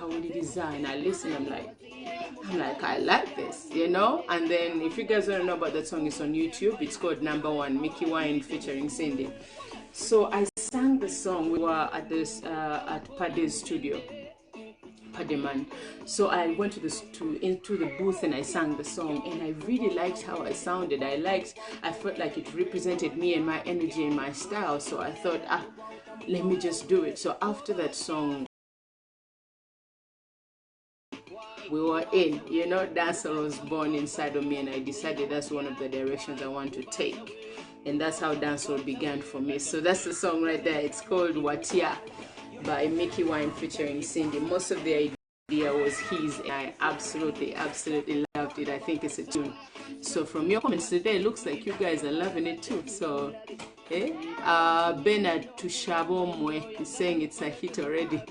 Kauli design. I listen, I'm like, I like this, you know. And then if you guys want to know about that song, it's on YouTube. It's called Number One, Mickey Wine featuring Cindy. So I sang the song. We were at this at Paddy's studio, Paddyman. So I went into the booth and I sang the song, and I really liked how I sounded. I felt like it represented me and my energy and my style. So I thought, let me just do it. So after that song, we were in, you know, dancehall was born inside of me, and I decided that's one of the directions I want to take. And that's how dancehall began for me. So that's the song right there. It's called Watia by Mickey Wine featuring Cindy. Most of the idea was his, and I absolutely loved it. I think it's a tune. So from your comments today, it looks like you guys are loving it too. So Bernard Tushabomwe is saying it's a hit already.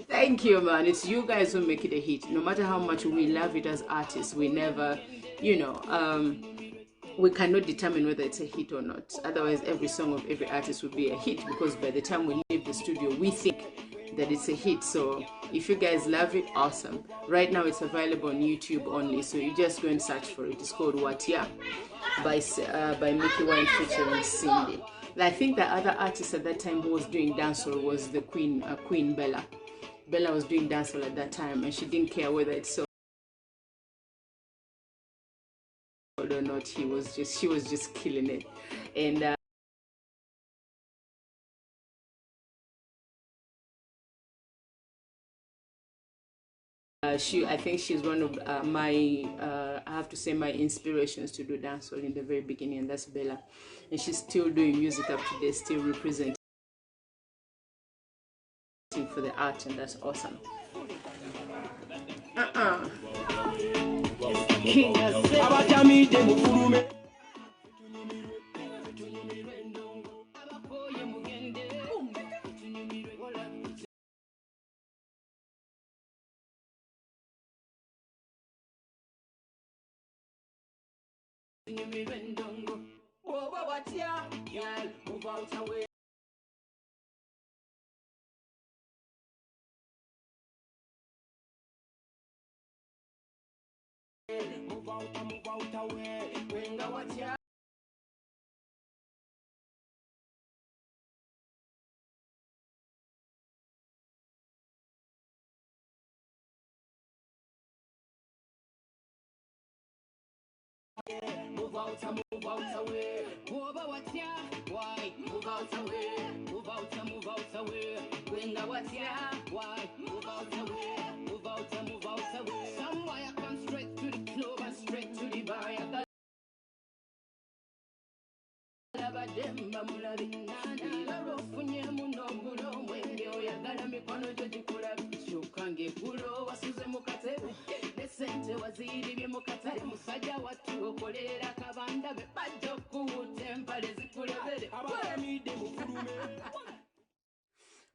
Thank you, man. It's you guys who make it a hit. No matter how much we love it as artists, we never, you know, we cannot determine whether it's a hit or not. Otherwise, every song of every artist would be a hit, because by the time we leave the studio, we think that it's a hit. So if you guys love it, awesome. Right now, it's available on YouTube only, so you just go and search for it. It's called Watia by Mickey Wine featuring Cindy. I think the other artist at that time who was doing dancehall was the Queen Bella. Bella was doing dancehall at that time, and she didn't care whether it's so or not. She was just killing it. And I think she's one of I have to say, my inspirations to do dancehall in the very beginning, and that's Bella. And she's still doing music up to date, still representing for the art, and that's awesome. Move out away, move out why? Move out away, move out away. Bring out why? Move out away, move out away. Somewhere I come straight to the club and straight to the bar.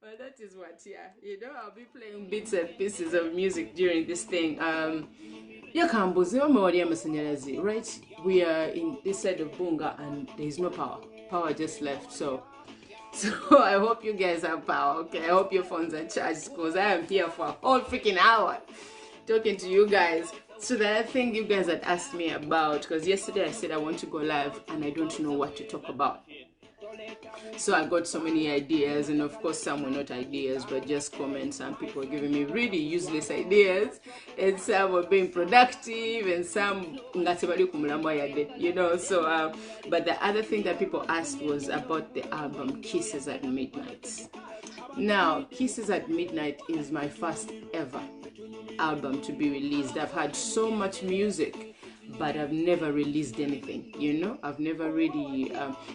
Well, that is what, yeah. You know, I'll be playing bits and pieces of music during this thing. Right? We are in this side of Bunga, and there is no power. Power just left, so I hope you guys have power, okay? I hope your phones are charged, because I am here for a whole freaking hour talking to you guys. So the other thing you guys had asked me about, because yesterday I said I want to go live and I don't know what to talk about. So I got so many ideas, and of course some were not ideas but just comments. Some people were giving me really useless ideas, and some were being productive, and some, you know. So but the other thing that people asked was about the album Kisses at Midnight. Now, Kisses at Midnight is my first ever album to be released. I've had so much music, but I've never released anything, you know. I've never really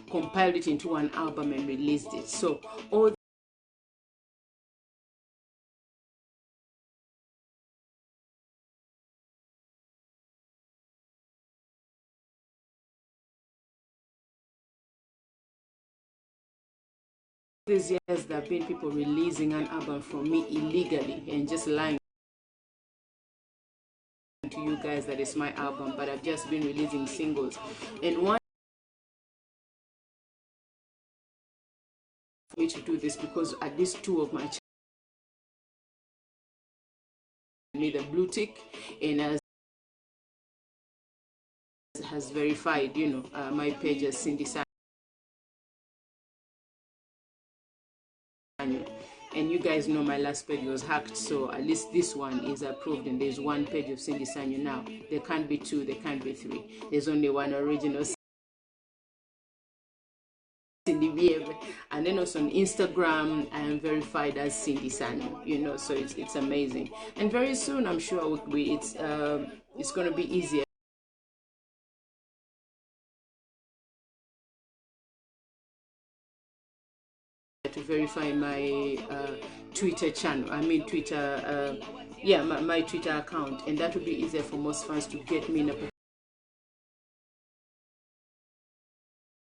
compiled it into one album and released it. So all these years there have been people releasing an album from me illegally and just lying to you guys that it's my album, but I've just been releasing singles. And one for me to do this, because at least two of my me the blue tick and has verified, you know, my page as Cindy Sanyu. And you guys know my last page was hacked, so at least this one is approved, and there's one page of Cindy Sanyu now. There can't be two, there can't be three. There's only one original Cindy Vieve. And then also on Instagram, I am verified as Cindy Sanyu, you know, so it's amazing. And very soon, I'm sure it's going to be easier to verify my Twitter channel. I mean Twitter, yeah, my Twitter account, and that will be easier for most fans to get me in a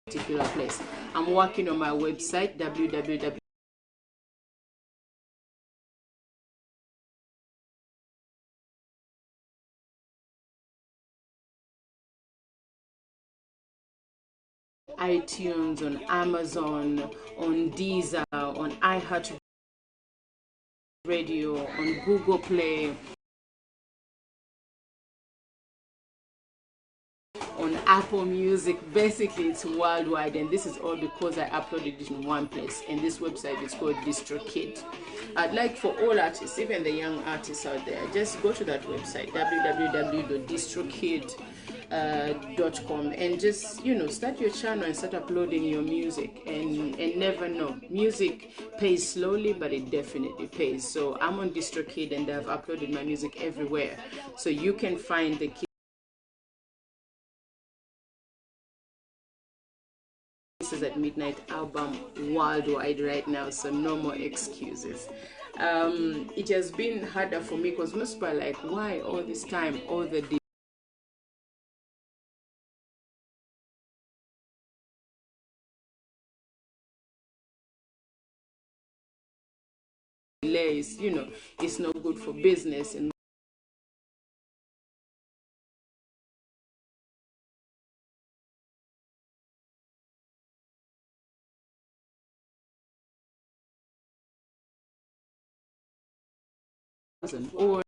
particular place. I'm working on my website, www. iTunes, on Amazon, on Deezer, on iHeart Radio, on Google Play, on Apple Music. Basically, it's worldwide, and this is all because I uploaded it in one place. And this website is called DistroKid. I'd like for all artists, even the young artists out there, just go to that website, www.distrokid.com, and just, you know, start your channel and start uploading your music, and never know, music pays slowly, but it definitely pays. So I'm on DistroKid, and I've uploaded my music everywhere, so you can find the Kisses at Midnight album worldwide right now, so no more excuses. It has been harder for me because most people are like, why all this time, all the delays, you know, it's not good for business. And or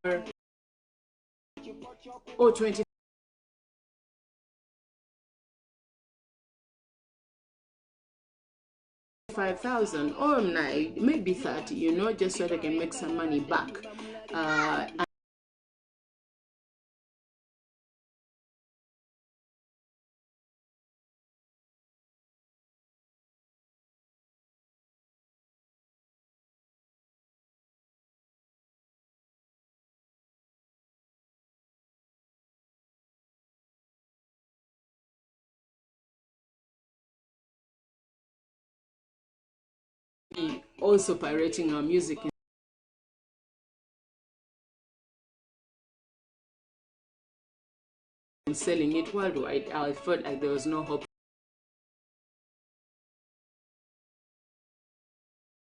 25,000 or maybe 30, you know, just so that I can make some money back. Also pirating our music and selling it worldwide. I felt like there was no hope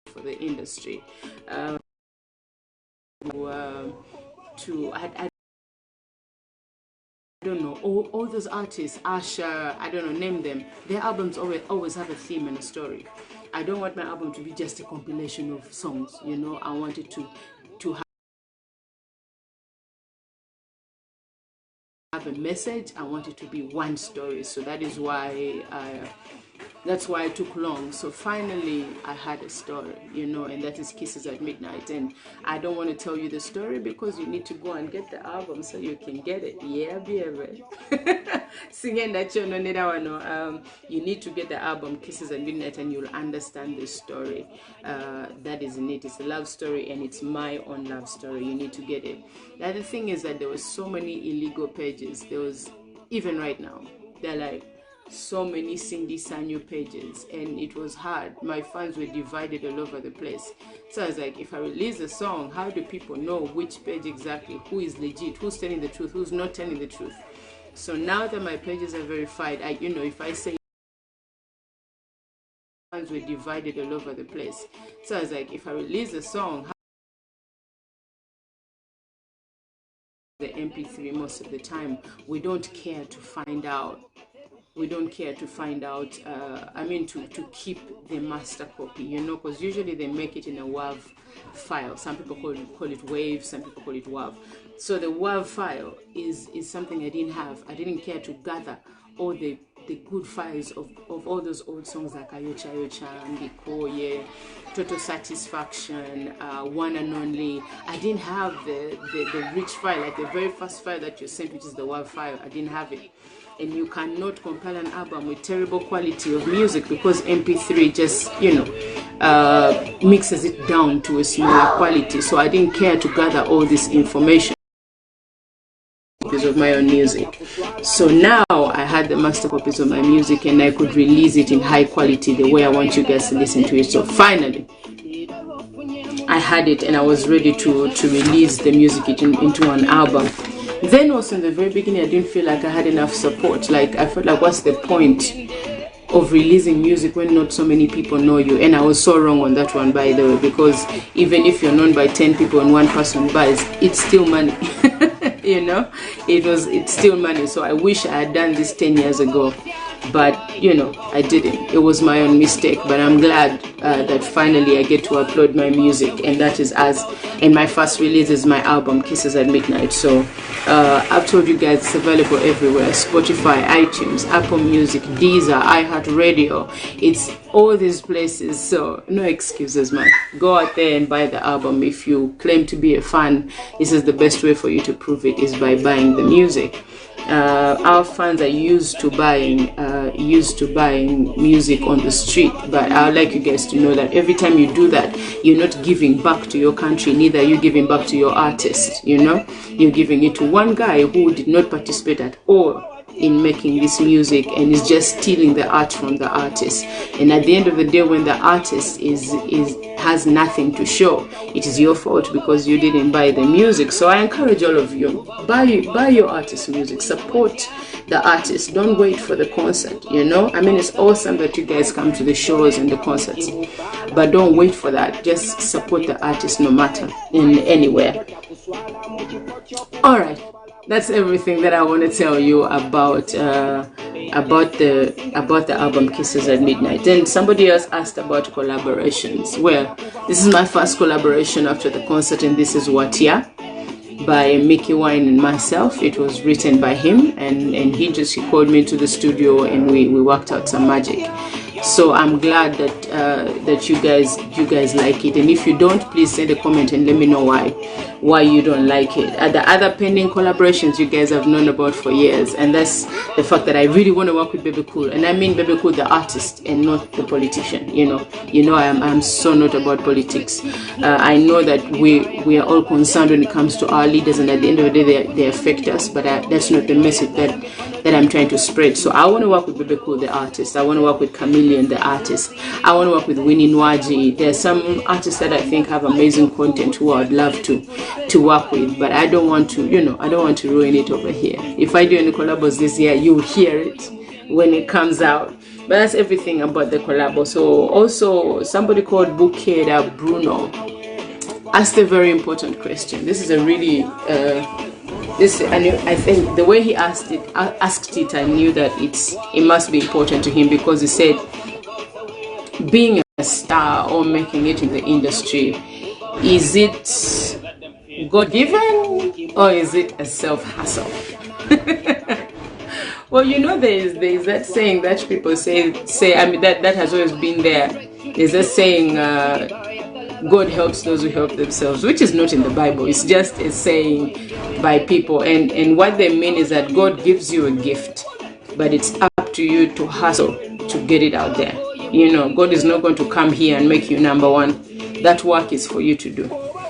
for the industry. I don't know, all those artists, Asher, I don't know, name them, their albums always have a theme and a story. I don't want my album to be just a compilation of songs, you know. I want it to have a message. I want it to be one story. So that is why that's why it took long. So finally I had a story, you know, and that is Kisses at Midnight. And I don't want to tell you the story because you need to go and get the album so you can get it. Yeah, baby. Singing that you know, you need to get the album Kisses at Midnight, and you'll understand the story that is in it. It's a love story, and it's my own love story. You need to get it. The other thing is that there were so many illegal pages. There was, even right now, they're like, so many Cindy Sanyu pages, and it was hard. My fans were divided all over the place. So I was like, if I release a song, how do people know which page exactly, who is legit, who's telling the truth, who's not telling the truth? So now that my pages are verified, you know, if I say fans were divided all over the place. So I was like, if I release a song, the MP3 most of the time, we don't care to find out we don't care to find out, I mean, to keep the master copy, you know, because usually they make it in a WAV file. Some people call it WAV, some people call it WAV. So the WAV file is something I didn't have. I didn't care to gather all the good files of all those old songs like Ayocha Ayocha, Mbikoye, Total Satisfaction, One and Only. I didn't have the rich file, like the very first file that you sent, which is the WAV file. I didn't have it. And you cannot compile an album with terrible quality of music because MP3 just, you know, mixes it down to a smaller quality. So I didn't care to gather all this information of my own music. So now I had the master copies of my music and I could release it in high quality the way I want you guys to listen to it. So finally I had it and I was ready to release the music into an album. Then also in the very beginning I didn't feel like I had enough support. Like I felt like, what's the point of releasing music when not so many people know you? And I was so wrong on that one, by the way, because even if you're known by 10 people and one person buys, it's still money. You know, it's still money. So I wish I had done this 10 years ago, but you know, I didn't. It was my own mistake, but I'm glad that finally I get to upload my music, and that is and my first release is my album Kisses at Midnight. So I've told you guys it's available everywhere: Spotify, iTunes, Apple Music, Deezer, iHeartRadio. It's all these places, so no excuses, man. Go out there and buy the album. If you claim to be a fan, this is the best way for you to prove it, is by buying the music. Our fans are used to buying music on the street, but I would like you guys to know that every time you do that, you're not giving back to your country, neither are you giving back to your artist. You know, you're giving it to one guy who did not participate at all in making this music and is just stealing the art from the artist. And at the end of the day, when the artist has nothing to show, it is your fault because you didn't buy the music. So I encourage all of you, buy your artist music, support the artist. Don't wait for the concert, you know. I mean, it's awesome that you guys come to the shows and the concerts, but don't wait for that. Just support the artist no matter, in anywhere. All right, that's everything that I want to tell you about the album Kisses at Midnight. Then somebody else asked about collaborations. Well, this is my first collaboration after the concert, and this is Watia by Mickey Wine and myself. It was written by him, and he called me to the studio and we worked out some magic. So I'm glad that you guys like it, and if you don't, please send a comment and let me know why you don't like it. The other pending collaborations you guys have known about for years, and that's the fact that I really want to work with Baby Cool, and I mean Baby Cool the artist and not the politician. You know I'm so not about politics. I know that we are all concerned when it comes to our leaders, and at the end of the day they affect us, but that's not the message that I'm trying to spread. So I want to work with Baby Cool the artist, I want to work with Chameleon the artist, I want to work with Winnie Nwaji. There's some artists that I think have amazing content who I'd love to work with, but I don't want to, I don't want to ruin it over here. If I do any collabos this year, you'll hear it when it comes out. But that's everything about the collabo. So also somebody called Bukeda Bruno asked a very important question. This is a really I think the way he asked it, I knew that it must be important to him, because he said, being a star or making it in the industry, is it God-given or is it a self-hustle? Well, there's that saying that people say, I mean, that has always been there. There's a saying, God helps those who help themselves, which is not in the Bible. It's just a saying by people, and what they mean is that God gives you a gift, but it's up to you to hustle to get it out there. God is not going to come here and make you number one. That work is for you to do.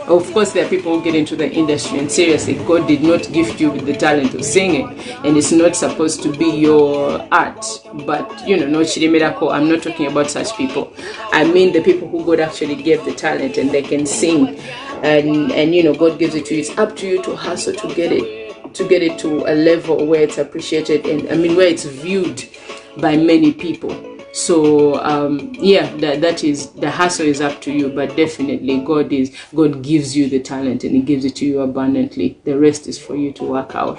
Of course, there are people who get into the industry, and seriously, God did not gift you with the talent of singing, and it's not supposed to be your art. But no Chirimirako, I'm not talking about such people. I mean the people who God actually gave the talent and they can sing, and God gives it to you. It's up to you to hustle to get it to a level where it's appreciated, and I mean where it's viewed by many people. So that is, the hustle is up to you, but definitely God gives you the talent and he gives it to you abundantly. The rest is for you to work out.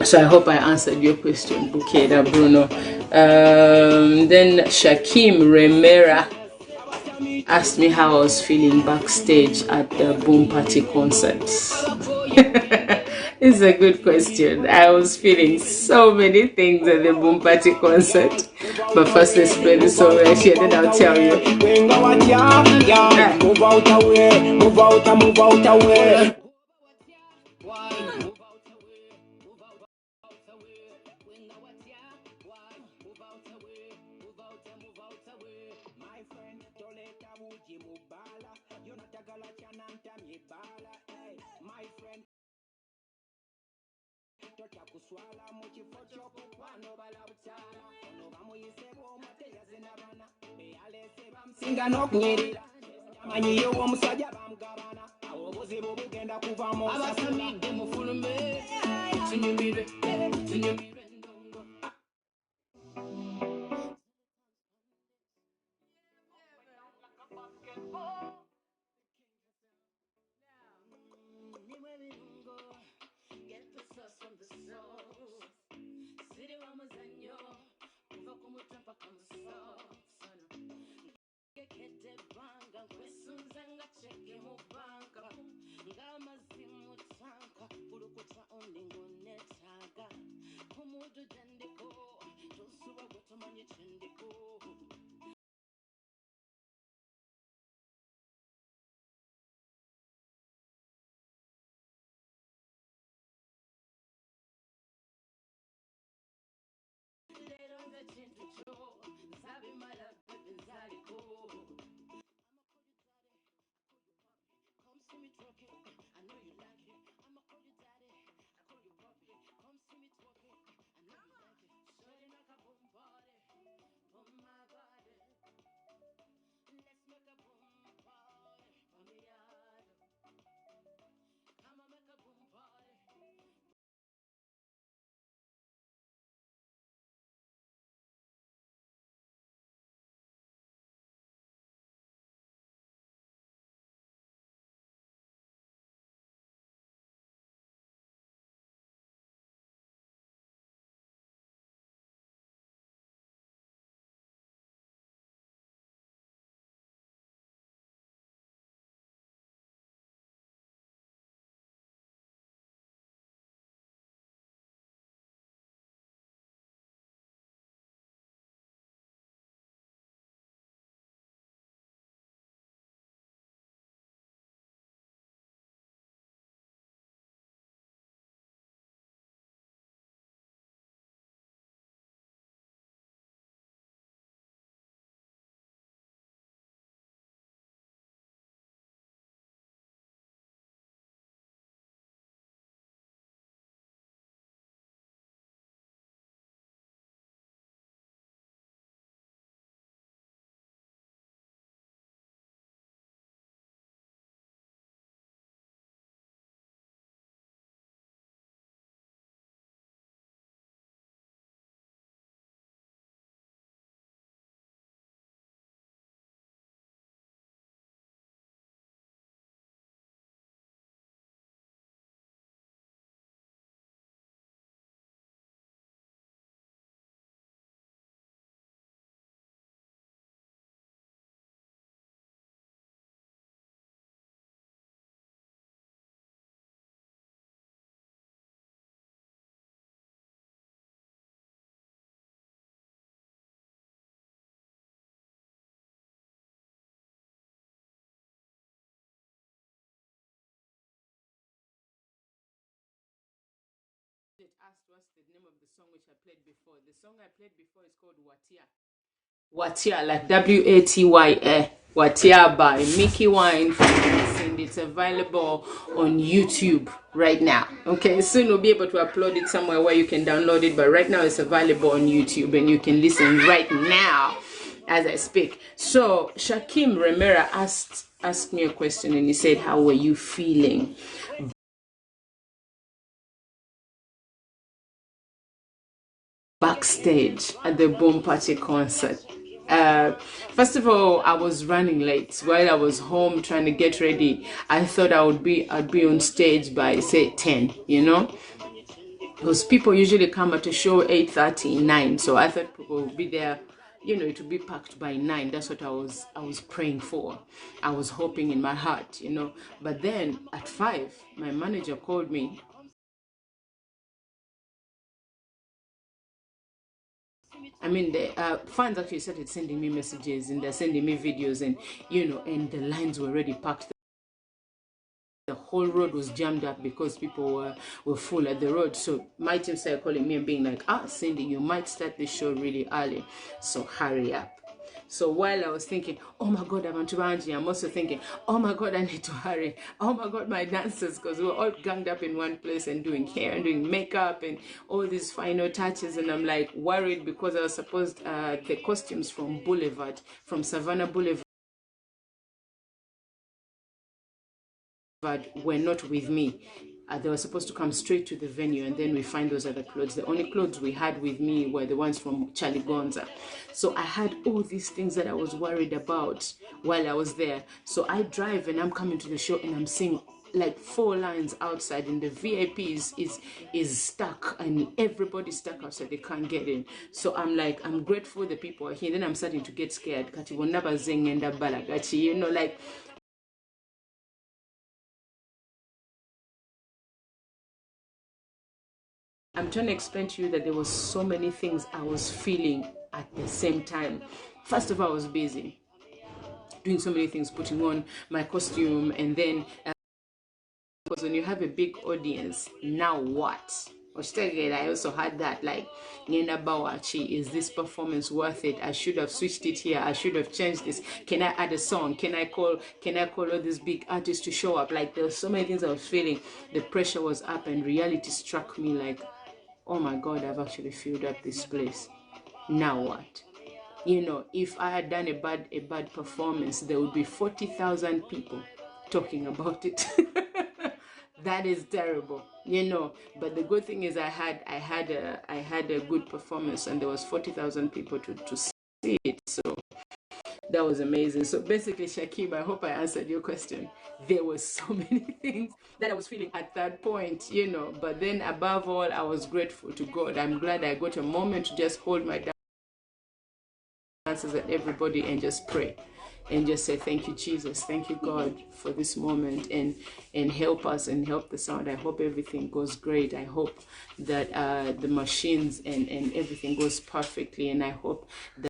So I hope I answered your question, Bukeda Bruno. Then Shakim Remera asked me how I was feeling backstage at the Boom Party concerts. It's a good question. I was feeling so many things at the Boom Party concert. But first, let's play the song right here, then I'll tell you. Move out away, move out away. Asked what's the name of the song which I played before. The song I played before is called Watia. Watia, like Watya. Watia by Mickey Wine, and it's available on YouTube right now. Okay, soon we'll be able to upload it somewhere where you can download it, but right now it's available on YouTube and you can listen right now as I speak. So Shakim Remera asked me a question and he said, how were you feeling backstage at the Boom Party concert? First of all, I was running late. While I was home trying to get ready, I thought I'd be on stage by say 10, you know. Because people usually come at a show 8:30, 9. So I thought people would be there, you know, to be packed by 9. That's what I was praying for. I was hoping in my heart, you know. But then at 5, my manager called me. I mean, the fans actually started sending me messages and they're sending me videos, and you know, and the lines were already packed. The whole road was jammed up because people were full at the road. So my team started calling me and being like, Cindy, you might start the show really early, so hurry up. So while I was thinking, oh my God, I'm on Tubanji, I'm also thinking, oh my God, I need to hurry. Oh my God, my dancers, because we were all ganged up in one place and doing hair and doing makeup and all these final touches. And I'm like worried because I was supposed, the costumes from Boulevard, from Savannah Boulevard, were not with me. They were supposed to come straight to the venue and then we find those other clothes. The only clothes we had with me were the ones from Charlie Gonza. So I had all these things that I was worried about while I was there. So I drive and I'm coming to the show and I'm seeing like 4 lines outside and the VIPs is stuck and everybody's stuck outside, they can't get in. So I'm like, I'm grateful the people are here. Then I'm starting to get scared. Kati wonaba zengenda balagachi, you know, like I'm trying to explain to you that there was so many things I was feeling at the same time. First of all, I was busy doing so many things, putting on my costume, and then because when you have a big audience, now what? I also had that, like, Nina Bawachi, is this performance worth it? I should have switched it here. I should have changed this. Can I add a song? Can I call all these big artists to show up? Like, there were so many things I was feeling. The pressure was up and reality struck me like, oh my God, I've actually filled up this place. Now what? You know, if I had done a bad performance, there would be 40,000 people talking about it. That is terrible, you know. But the good thing is I had a good performance, and there was 40,000 people to see it. So that was amazing. So basically, Shakib, I hope I answered your question. There were so many things that I was feeling at that point, you know. But then above all, I was grateful to God. I'm glad I got a moment to just hold my dancers and everybody and just pray and just say thank you, Jesus, thank you, God, for this moment, and help us and help the sound. I hope everything goes great. I hope that the machines and everything goes perfectly, and I hope that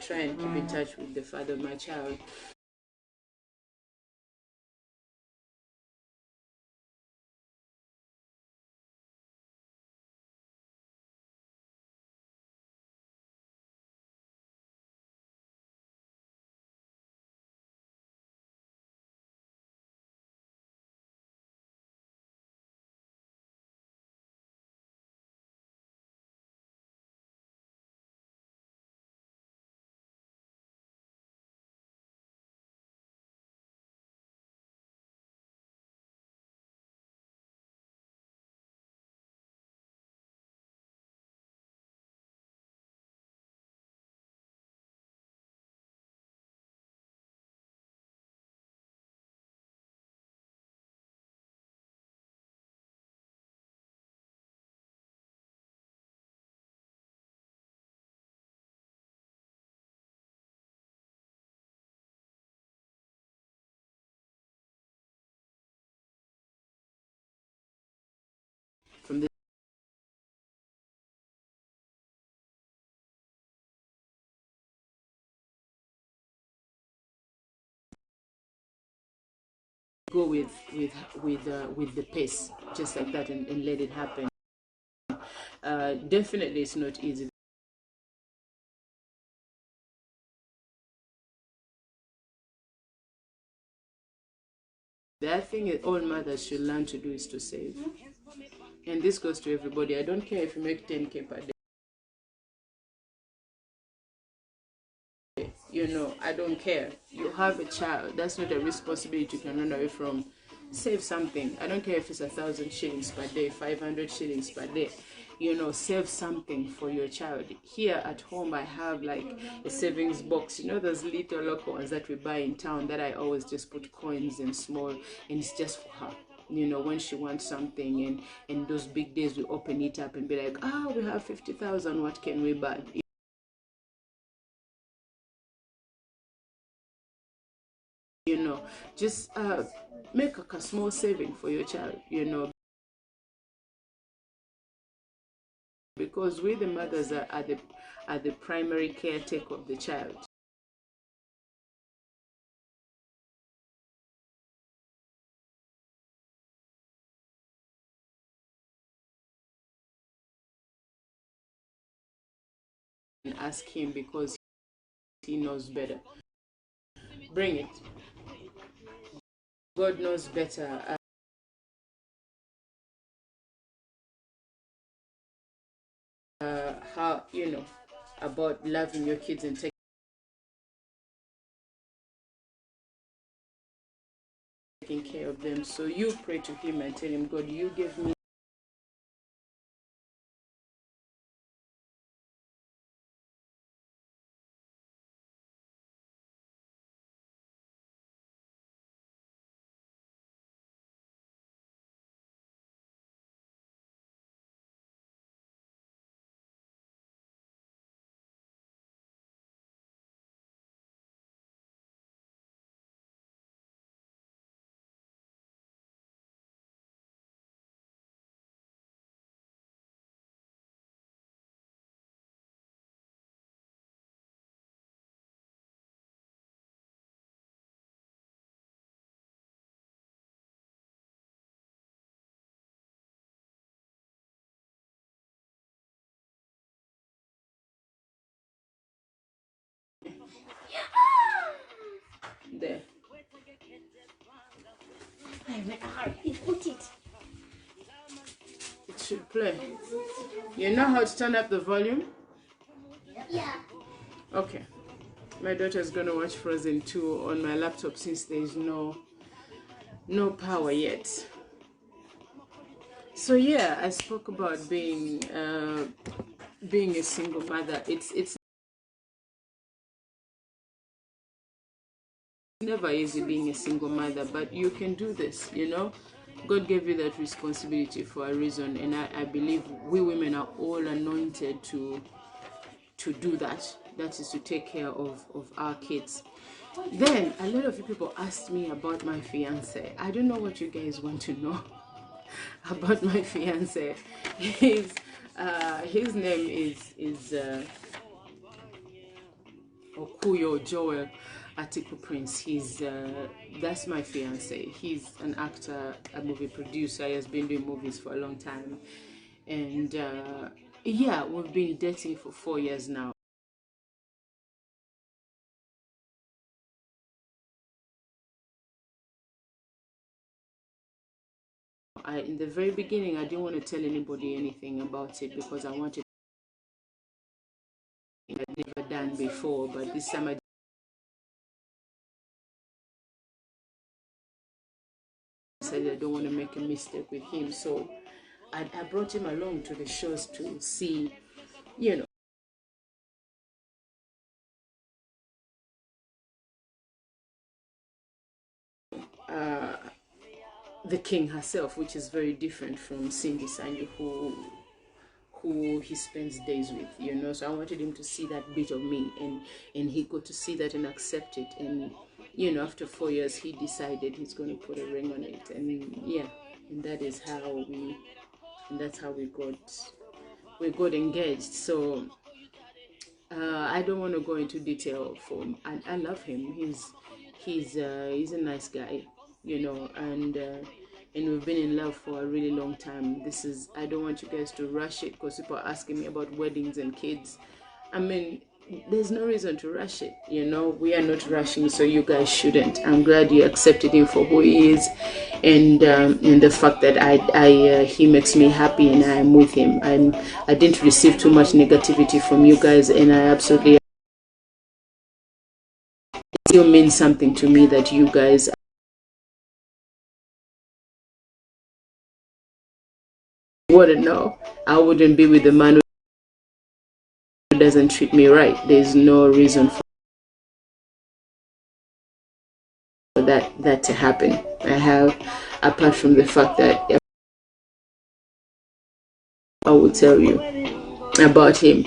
try and keep in touch with the father of my child. From the go with the pace, just like that, and let it happen. Definitely, it's not easy. The other thing is all mothers should learn to do is to save. And this goes to everybody. I don't care if you make 10K per day. You know, I don't care. You have a child. That's not a responsibility you can run away from. Save something. I don't care if it's 1,000 shillings per day, 500 shillings per day. You know, save something for your child. Here at home, I have like a savings box. You know those little local ones that we buy in town that I always just put coins in small, and it's just for her. You know, when she wants something, and those big days we open it up and be like, oh, we have 50,000. What can we buy? You know, just make a small saving for your child. You know, because we the mothers are the primary caretaker of the child. And ask him because he knows better. Bring it. God knows better. How, you know, about loving your kids and taking care of them. So you pray to him and tell him, God, you give me there. Put it. It should play. You know how to turn up the volume? Yeah. Okay. My daughter's gonna watch Frozen 2 on my laptop since there's no power yet. So yeah, I spoke about being a single mother. It's never easy being a single mother, but you can do this. You know, God gave you that responsibility for a reason, and I believe we women are all anointed to do that. That is to take care of our kids. Then a lot of you people asked me about my fiance. I don't know what you guys want to know about my fiance. His name is Okuyo Joel Atiku Prince. He's that's my fiance. He's an actor, a movie producer. He has been doing movies for a long time, and yeah, we've been dating for 4 years now. In the very beginning, I didn't want to tell anybody anything about it because I wanted I'd never done before, but this time I decided I don't want to make a mistake with him, so I brought him along to the shows to see, you know, the king herself, which is very different from Cindy Sanyu, who he spends days with, you know. So I wanted him to see that bit of me, and he got to see that and accept it. And you know, after 4 years, he decided he's going to put a ring on it, and yeah, and that's how we got engaged. So I don't want to go into detail for him. I love him. He's a nice guy, you know, and we've been in love for a really long time. I don't want you guys to rush it because people are asking me about weddings and kids. I mean, there's no reason to rush it, you know. We are not rushing, so you guys shouldn't. I'm glad you accepted him for who he is, and the fact that he makes me happy and I'm with him. I didn't receive too much negativity from you guys, and I absolutely, it still means something to me that you guys wouldn't know. I wouldn't be with the man who doesn't treat me right. There's no reason for that to happen. I have, apart from the fact that I will tell you about him.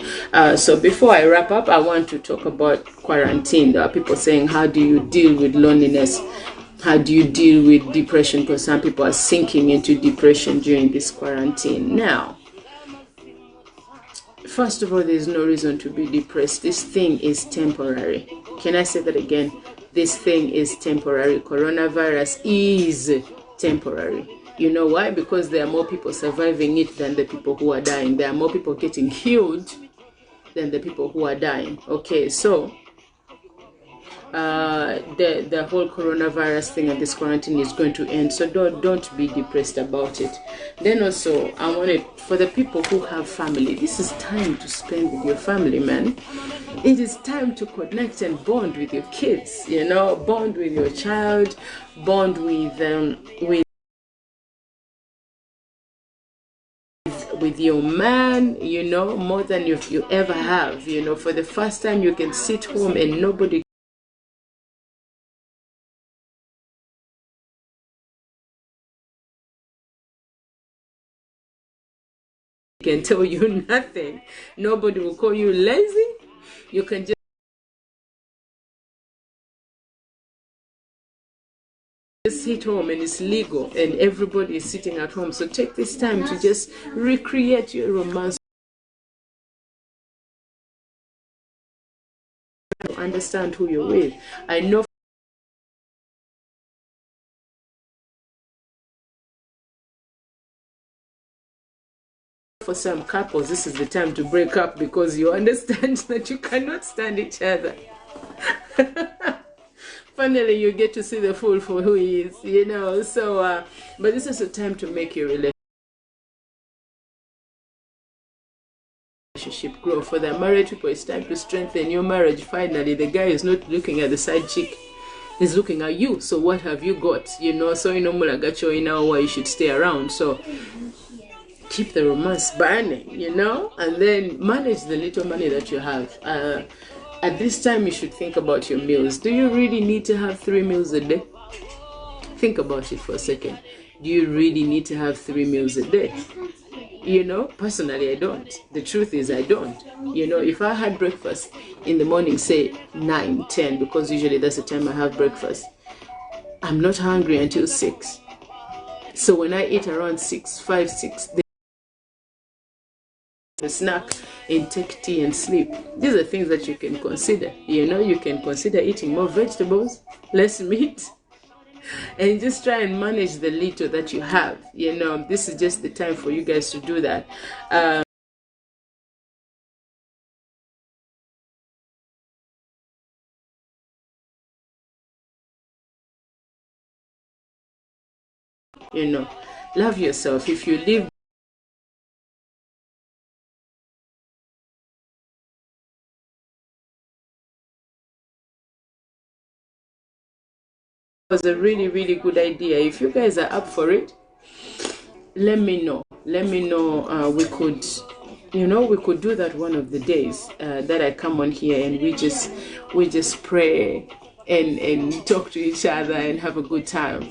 So before I wrap up, I want to talk about quarantine. There are people saying, how do you deal with loneliness? How do you deal with depression? Because some people are sinking into depression during this quarantine. Now, first of all, there's no reason to be depressed. This thing is temporary. Can I say that again? This thing is temporary. Coronavirus is temporary. You know why? Because there are more people surviving it than the people who are dying. There are more people getting healed than the people who are dying. Okay, so the whole coronavirus thing and this quarantine is going to end, so don't be depressed about it. Then also, I wanted, for the people who have family, this is time to spend with your family, man. It is time to connect and bond with your kids, you know, bond with your child, bond with your man, you know, more than you ever have. You know, for the first time you can sit home and nobody can tell you nothing. Nobody will call you lazy. You can just sit home and it's legal and everybody is sitting at home. So take this time to just recreate your romance. Understand who you're with. I know for some couples this is the time to break up because you understand that you cannot stand each other. Finally you get to see the fool for who he is, you know. So but this is a time to make your relationship grow. For the married people, it's time to strengthen your marriage. Finally, the guy is not looking at the side chick, he's looking at you. So what have you got, you know? So you know, mulagacho, you know why you should stay around. So keep the romance burning, you know, and then manage the little money that you have. At this time, you should think about your meals. Do you really need to have 3 meals a day? Think about it for a second. Do you really need to have 3 meals a day? You know, personally, I don't. The truth is, I don't. You know, if I had breakfast in the morning, say 9, 10, because usually that's the time I have breakfast, I'm not hungry until 6. So when I eat around 6, 5, 6, the snack, and take tea and sleep. These are things that you can consider. You know, you can consider eating more vegetables, less meat, and just try and manage the little that you have. You know, this is just the time for you guys to do that. You know, love yourself. If you live was a really, really good idea. If you guys are up for it, let me know. Let me know. We could, you know, we could do that one of the days that I come on here and we just pray and talk to each other and have a good time.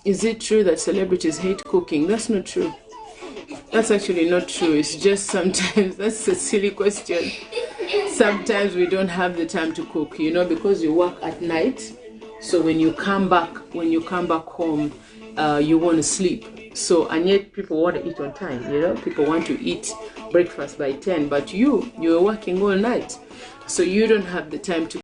Is it true that celebrities hate cooking? That's not true. That's actually not true. It's just sometimes, that's a silly question. Sometimes we don't have the time to cook, you know, because you work at night. So when you come back home, you want to sleep. So, and yet people want to eat on time, you know, people want to eat breakfast by 10, but you're working all night. So you don't have the time to